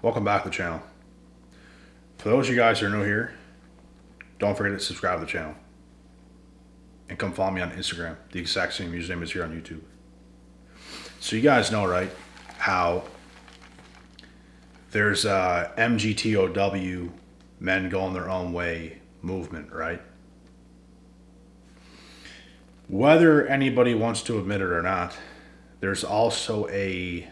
Welcome back to the channel. For those of you guys who are new here, don't forget to subscribe to the channel. And come follow me on Instagram. The exact same username is here on YouTube. So you guys know, right, how there's a MGTOW, men going their own way movement, right? Whether anybody wants to admit it or not, there's also a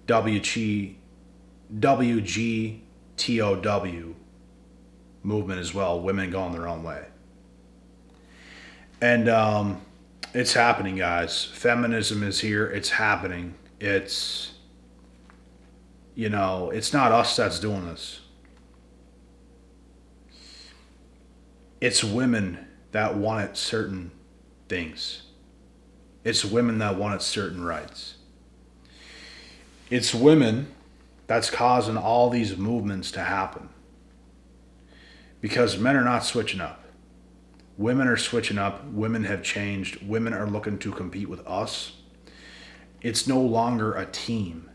WGTOW movement as well, women going their own way. And it's happening, guys. Feminism is here. It's happening. It's not us that's doing this. It's women that wanted certain things. It's women that wanted certain rights. It's women that's causing all these movements to happen. Because men are not switching up. Women are switching up. Women have changed. Women are looking to compete with us. It's no longer a team.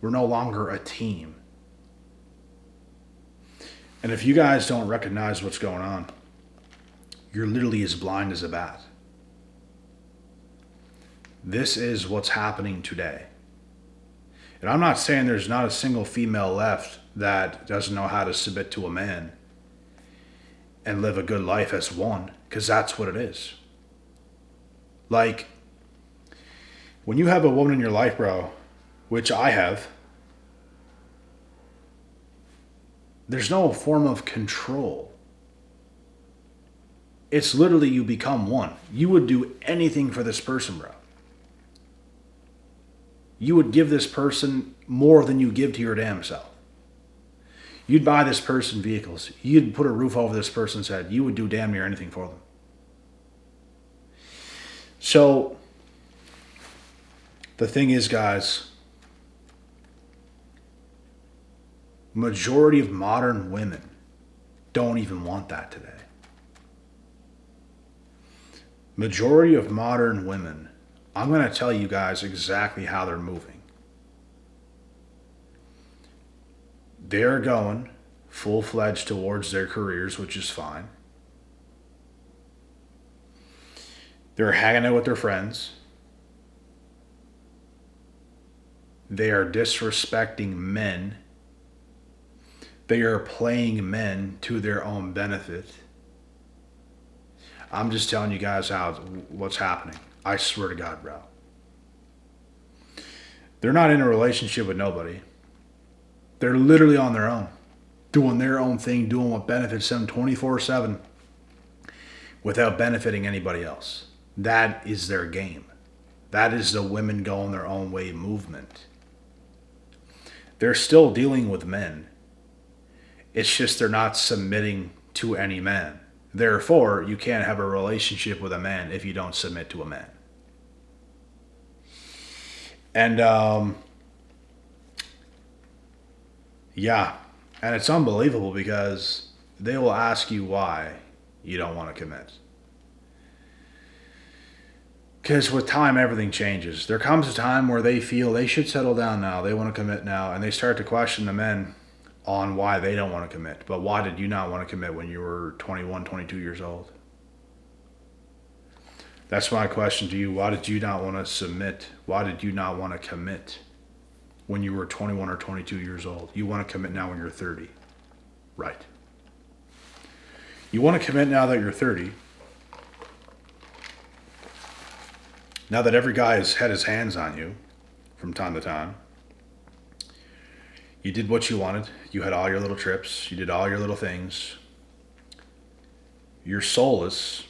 We're no longer a team. And if you guys don't recognize what's going on, you're literally as blind as a bat. This is what's happening today. And I'm not saying there's not a single female left that doesn't know how to submit to a man and live a good life as one, because that's what it is. Like, when you have a woman in your life, bro, which I have, there's no form of control. It's literally you become one. You would do anything for this person, bro. You would give this person more than you give to your damn self. You'd buy this person vehicles. You'd put a roof over this person's head. You would do damn near anything for them. So, the thing is, guys, majority of modern women don't even want that today. Majority of modern women, I'm going to tell you guys exactly how they're moving. They're going full-fledged towards their careers, which is fine. They're hanging out with their friends. They are disrespecting men. They are playing men to their own benefit. I'm just telling you guys what's happening. I swear to God, bro. They're not in a relationship with nobody. They're literally on their own, doing their own thing, doing what benefits them 24/7 without benefiting anybody else. That is their game. That is the women going their own way movement. They're still dealing with men. It's just they're not submitting to any man. Therefore, you can't have a relationship with a man if you don't submit to a man. And and it's unbelievable because they will ask you why you don't want to commit. Because with time, everything changes. There comes a time where they feel they should settle down now. They want to commit now. And they start to question the men on why they don't want to commit. But why did you not want to commit when you were 21, 22 years old? That's my question to you. Why did you not want to submit? Why did you not want to commit when you were 21 or 22 years old? You want to commit now when you're 30. Right. You want to commit now that you're 30. Now that every guy has had his hands on you from time to time. You did what you wanted. You had all your little trips. You did all your little things. You're soulless.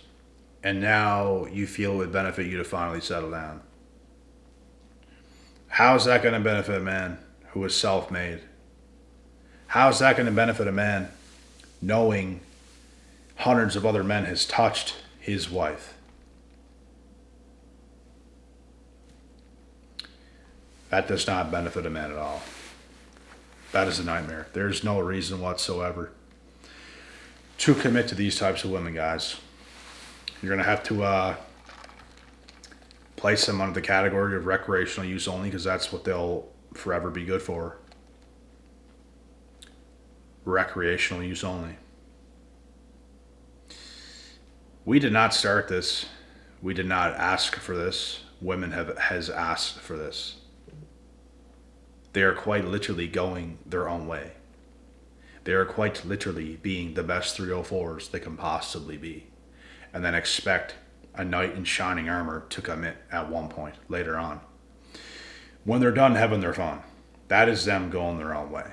And now you feel it would benefit you to finally settle down. How is that going to benefit a man who is self-made? How is that going to benefit a man knowing hundreds of other men has touched his wife? That does not benefit a man at all. That is a nightmare. There's no reason whatsoever to commit to these types of women, guys. You're going to have to place them under the category of recreational use only, because that's what they'll forever be good for. Recreational use only. We did not start this. We did not ask for this. Women has asked for this. They are quite literally going their own way. They are quite literally being the best 304s they can possibly be. And then expect a knight in shining armor to commit at one point later on. When they're done having their fun, that is them going their own way.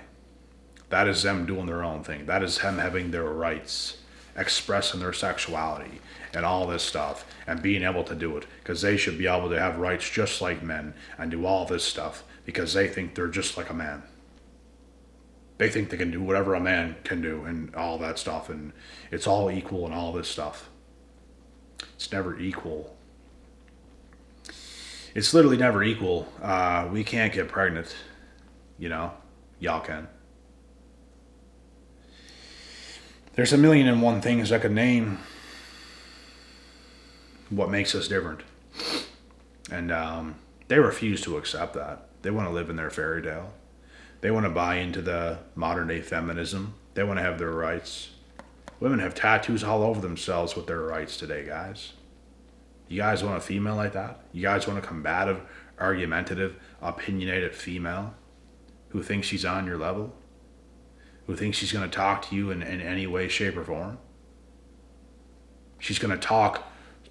That is them doing their own thing. That is them having their rights, expressing their sexuality and all this stuff and being able to do it because they should be able to have rights just like men and do all this stuff because they think they're just like a man. They think they can do whatever a man can do and all that stuff, and it's all equal and all this stuff. It's never equal. It's literally never equal. We can't get pregnant. Y'all can. There's 1,000,001 things I could name what makes us different. And they refuse to accept that. They want to live in their fairy tale. They want to buy into the modern day feminism. They want to have their rights. Women have tattoos all over themselves with their rights today, guys. You guys want a female like that? You guys want a combative, argumentative, opinionated female who thinks she's on your level? Who thinks she's going to talk to you in any way, shape, or form? She's going to talk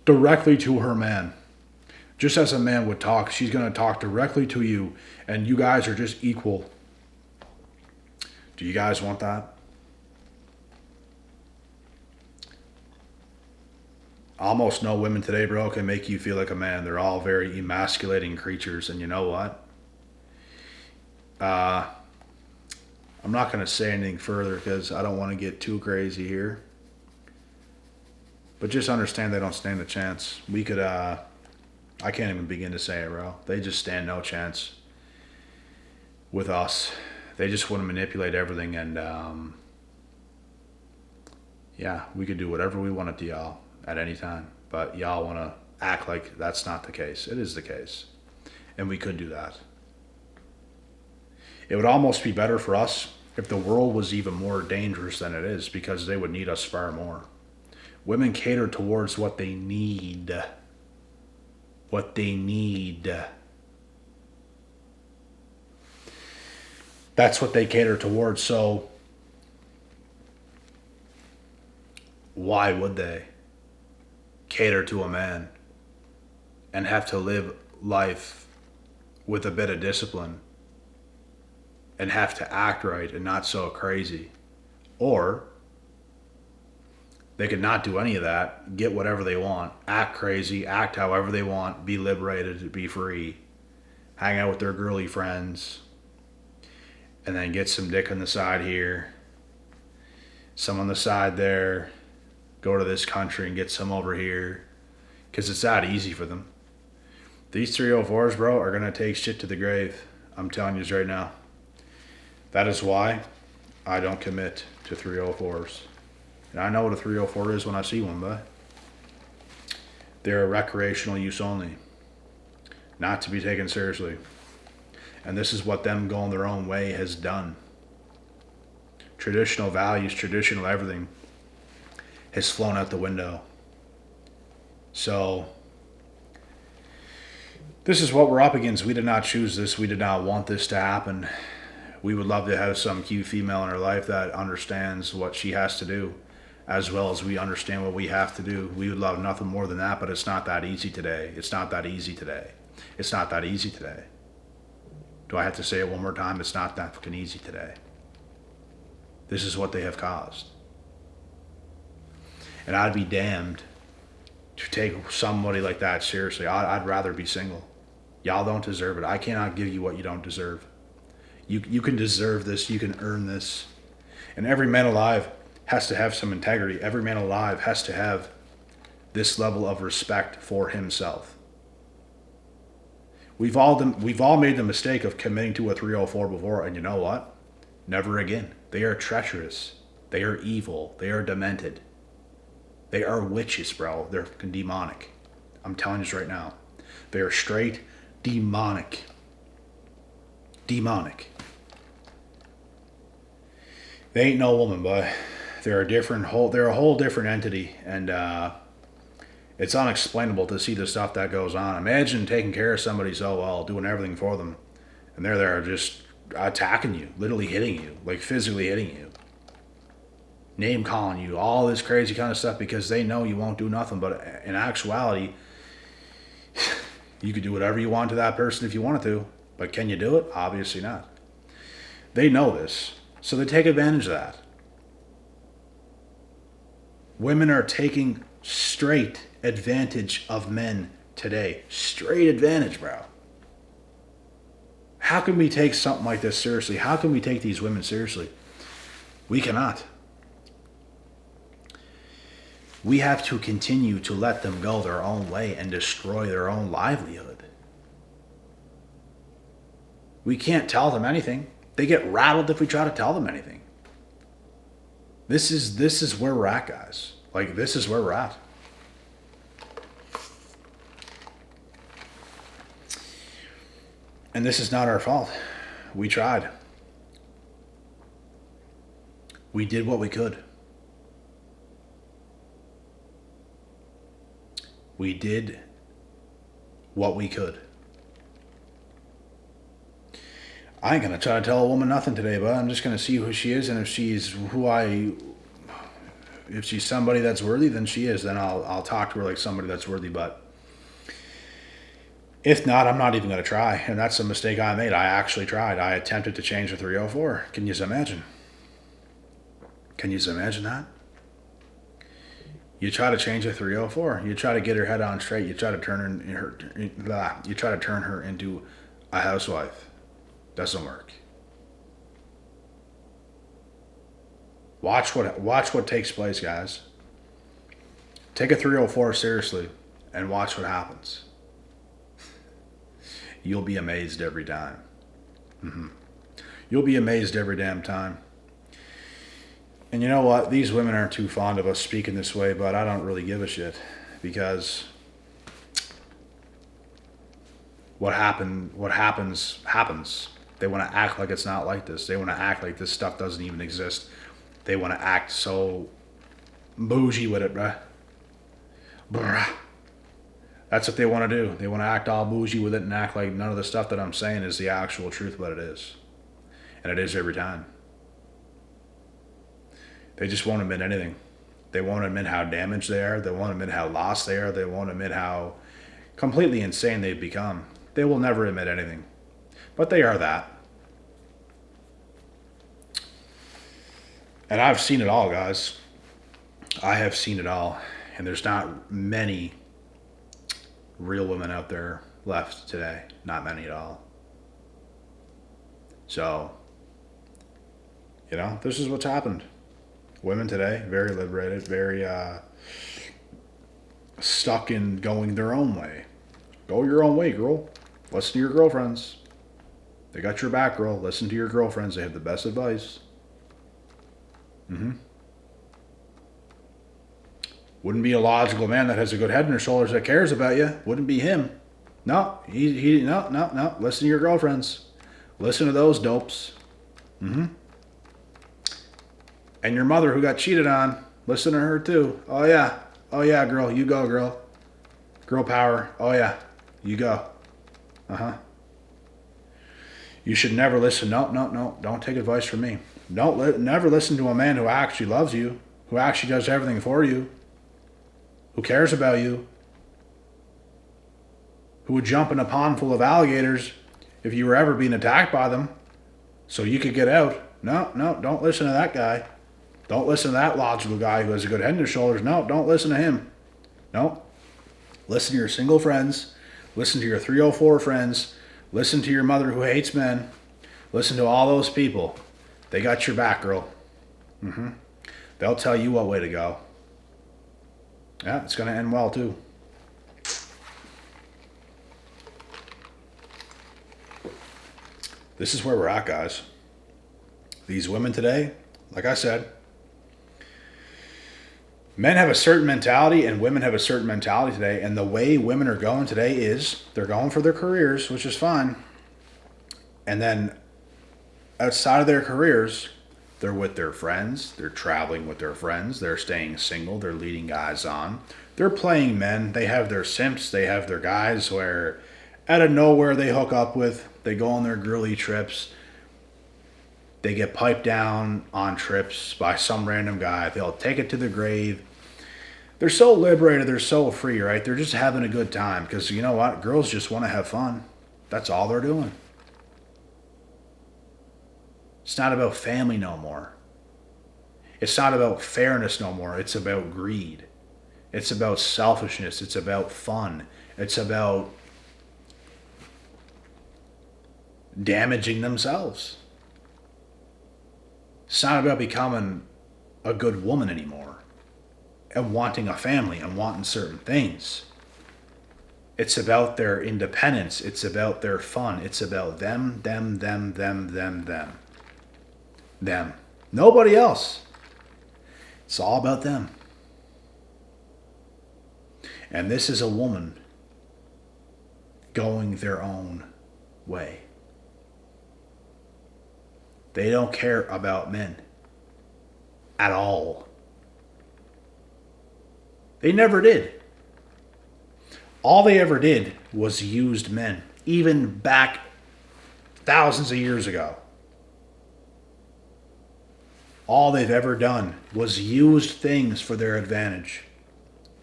directly to her man. Just as a man would talk, she's going to talk directly to you, and you guys are just equal. Do you guys want that? Almost no women today, bro, can make you feel like a man. They're all very emasculating creatures, and you know what? I'm not going to say anything further because I don't want to get too crazy here. But just understand they don't stand a chance. We could, I can't even begin to say it, bro. They just stand no chance with us. They just want to manipulate everything, and yeah, we could do whatever we wanted to y'all at any time. But y'all want to act like that's not the case. It is the case. And we could do that. It would almost be better for us if the world was even more dangerous than it is, because they would need us far more. Women cater towards what they need. What they need. That's what they cater towards. So why would they cater to a man and have to live life with a bit of discipline and have to act right and not so crazy? Or they could not do any of that, get whatever they want, act crazy, act however they want, be liberated, be free, hang out with their girly friends, and then get some dick on the side here, some on the side there, go to this country and get some over here, because it's that easy for them. These 304s, bro, are going to take shit to the grave. I'm telling you right now. That is why I don't commit to 304s. And I know what a 304 is when I see one, but they're a recreational use only, not to be taken seriously. And this is what them going their own way has done. Traditional values, traditional everything has flown out the window. So this is what we're up against. We did not choose this. We did not want this to happen. We would love to have some cute female in our life that understands what she has to do, as well as we understand what we have to do. We would love nothing more than that, but it's not that easy today. It's not that easy today. It's not that easy today. Do I have to say it one more time? It's not that fucking easy today. This is what they have caused. And I'd be damned to take somebody like that seriously. I'd rather be single. Y'all don't deserve it. I cannot give you what you don't deserve. You can deserve this. You can earn this. And every man alive has to have some integrity. Every man alive has to have this level of respect for himself. We've all made the mistake of committing to a 304 before, and you know what? Never again. They are treacherous. They are evil. They are demented. They are witches, bro. They're fucking demonic. I'm telling you this right now. They are straight demonic. Demonic. They ain't no woman, but they're a whole different entity, and it's unexplainable to see the stuff that goes on. Imagine taking care of somebody so well, doing everything for them, and they're there just attacking you, literally hitting you, like physically hitting you, name calling you, all this crazy kind of stuff because they know you won't do nothing. But in actuality, you could do whatever you want to that person if you wanted to, but can you do it? Obviously not. They know this, so they take advantage of that. Women are taking straight advantage of men today. Straight advantage, bro. How can we take something like this seriously? How can we take these women seriously? We cannot. We have to continue to let them go their own way and destroy their own livelihood. We can't tell them anything. They get rattled if we try to tell them anything. This is where we're at, guys. Like, this is where we're at. And this is not our fault. We tried. We did what we could. We did what we could. I ain't gonna try to tell a woman nothing today, but I'm just gonna see who she is, and if she's if she's somebody that's worthy, then she is. Then I'll talk to her like somebody that's worthy. But if not, I'm not even gonna try, and that's a mistake I made. I actually tried. I attempted to change the 304. Can you imagine? Can you imagine that? You try to change a 304. You try to get her head on straight. You try to turn you try to turn her into a housewife. Doesn't work. Watch what takes place, guys. Take a 304 seriously and watch what happens. You'll be amazed every time. You'll be amazed every damn time. And you know what? These women aren't too fond of us speaking this way, but I don't really give a shit. Because what happens. They want to act like it's not like this. They want to act like this stuff doesn't even exist. They want to act so bougie with it, bruh. That's what they want to do. They want to act all bougie with it and act like none of the stuff that I'm saying is the actual truth, but it is. And it is every time. They just won't admit anything. They won't admit how damaged they are. They won't admit how lost they are. They won't admit how completely insane they've become. They will never admit anything. But they are that. And I've seen it all, guys. I have seen it all. And there's not many real women out there left today. Not many at all. So, this is what's happened. Women today, very liberated, very stuck in going their own way. Go your own way, girl. Listen to your girlfriends. They got your back, girl. Listen to your girlfriends. They have the best advice. Wouldn't be a logical man that has a good head on his shoulders that cares about you. Wouldn't be him. No, no. Listen to your girlfriends. Listen to those dopes. And your mother who got cheated on. Listen to her too. Oh yeah, girl. You go, girl. Girl power. Oh yeah, you go. You should never listen. No. Don't take advice from me. Never listen to a man who actually loves you, who actually does everything for you, who cares about you, who would jump in a pond full of alligators if you were ever being attacked by them so you could get out. No, don't listen to that guy. Don't listen to that logical guy who has a good head on his shoulders. No, don't listen to him. No. Listen to your single friends. Listen to your 304 friends. Listen to your mother who hates men. Listen to all those people. They got your back, girl. They'll tell you what way to go. Yeah, it's going to end well, too. This is where we're at, guys. These women today, like I said, men have a certain mentality and women have a certain mentality today. And the way women are going today is they're going for their careers, which is fine. And then outside of their careers, they're with their friends, they're traveling with their friends, they're staying single, they're leading guys on, they're playing men, they have their simps, they have their guys where out of nowhere they hook up with, they go on their girly trips, they get piped down on trips by some random guy, they'll take it to the grave. They're so liberated, they're so free, right? They're just having a good time because you know what? Girls just want to have fun. That's all they're doing. It's not about family no more. It's not about fairness no more. It's about greed. It's about selfishness. It's about fun. It's about damaging themselves. It's not about becoming a good woman anymore and wanting a family and wanting certain things. It's about their independence. It's about their fun. It's about them. Them. Nobody else. It's all about them. And this is a woman going their own way. They don't care about men at all. They never did. All they ever did was used men, even back thousands of years ago. All they've ever done was used things for their advantage.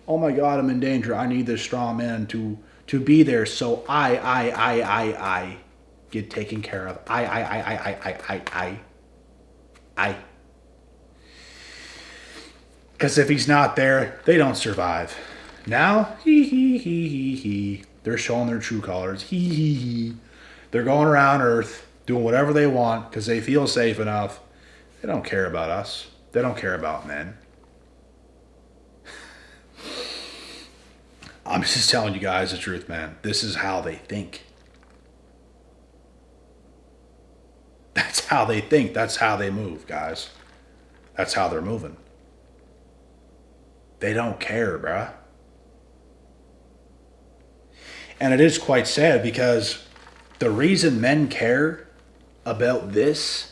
Oh my God, I'm in danger. I need this strong man to be there so I get taken care of. I. Because if he's not there, they don't survive. Now, he. They're showing their true colors. He. They're going around Earth doing whatever they want because they feel safe enough. They don't care about us. They don't care about men. I'm just telling you guys the truth, man. This is how they think. That's how they think. That's how they move, guys. That's how they're moving. They don't care, bruh. And it is quite sad because the reason men care about this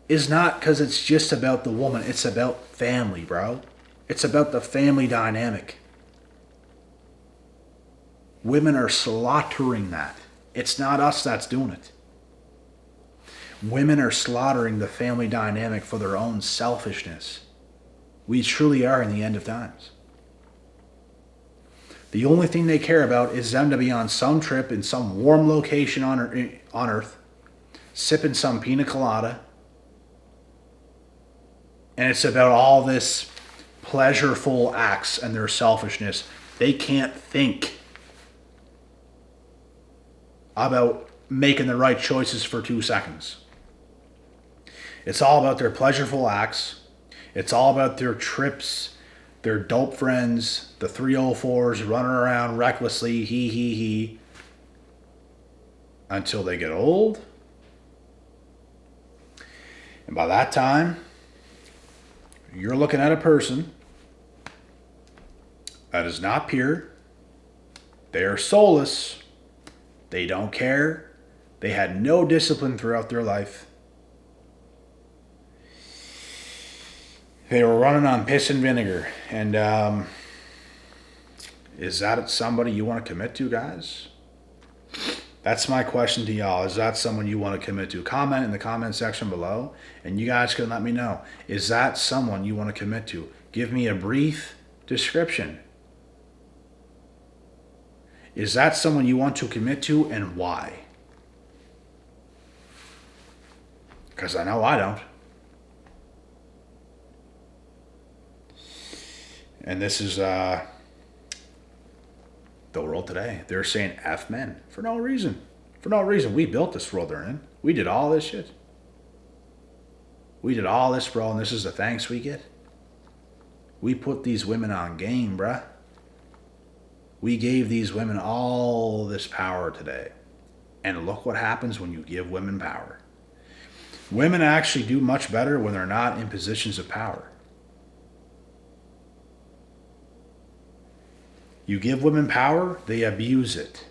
is not because it's just about the woman. It's about family, bro. It's about the family dynamic. Women are slaughtering that. It's not us that's doing it. Women are slaughtering the family dynamic for their own selfishness. We truly are in the end of times. The only thing they care about is them to be on some trip in some warm location on Earth, sipping some pina colada. And it's about all this pleasureful acts and their selfishness. They can't think about making the right choices for 2 seconds. It's all about their pleasureful acts. It's all about their trips, their dope friends, the 304s running around recklessly, he, until they get old. And by that time, you're looking at a person that is not pure. They are soulless. They don't care. They had no discipline throughout their life. They were running on piss and vinegar. And is that somebody you want to commit to, guys? That's my question to y'all. Is that someone you want to commit to? Comment in the comment section below, and you guys can let me know. Is that someone you want to commit to? Give me a brief description. Is that someone you want to commit to, and why? Because I know I don't. And this is the world today. They're saying F men for no reason. For no reason. We built this world they're in. We did all this shit. We did all this, bro, and this is the thanks we get. We put these women on game, bruh. We gave these women all this power today. And look what happens when you give women power. Women actually do much better when they're not in positions of power. You give women power, they abuse it.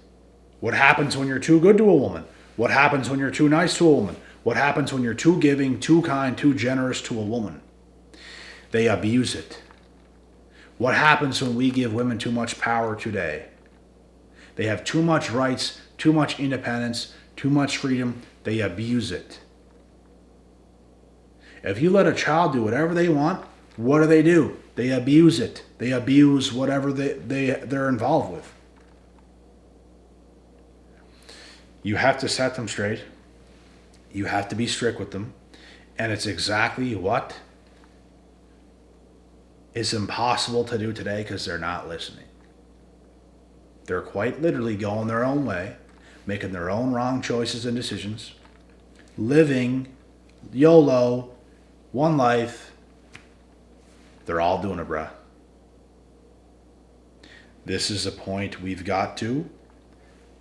What happens when you're too good to a woman? What happens when you're too nice to a woman? What happens when you're too giving, too kind, too generous to a woman? They abuse it. What happens when we give women too much power today? They have too much rights, too much independence, too much freedom. They abuse it. If you let a child do whatever they want, what do? They abuse it. They abuse whatever they're involved with. You have to set them straight. You have to be strict with them. And it's exactly what is impossible to do today because they're not listening. They're quite literally going their own way, making their own wrong choices and decisions, living YOLO, one life. They're all doing it, bruh. This is a point we've got to.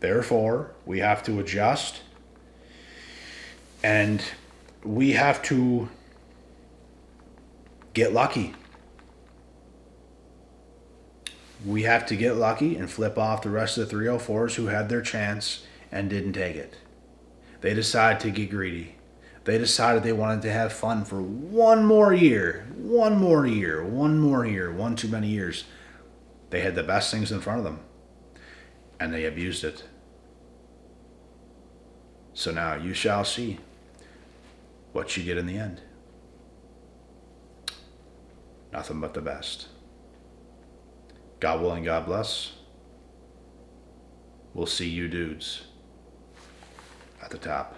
Therefore, we have to adjust. And we have to get lucky. We have to get lucky and flip off the rest of the 304s who had their chance and didn't take it. They decided to get greedy. They decided they wanted to have fun for one more year, one too many years. They had the best things in front of them, and they abused it. So now you shall see what you get in the end. Nothing but the best. God willing, God bless. We'll see you dudes at the top.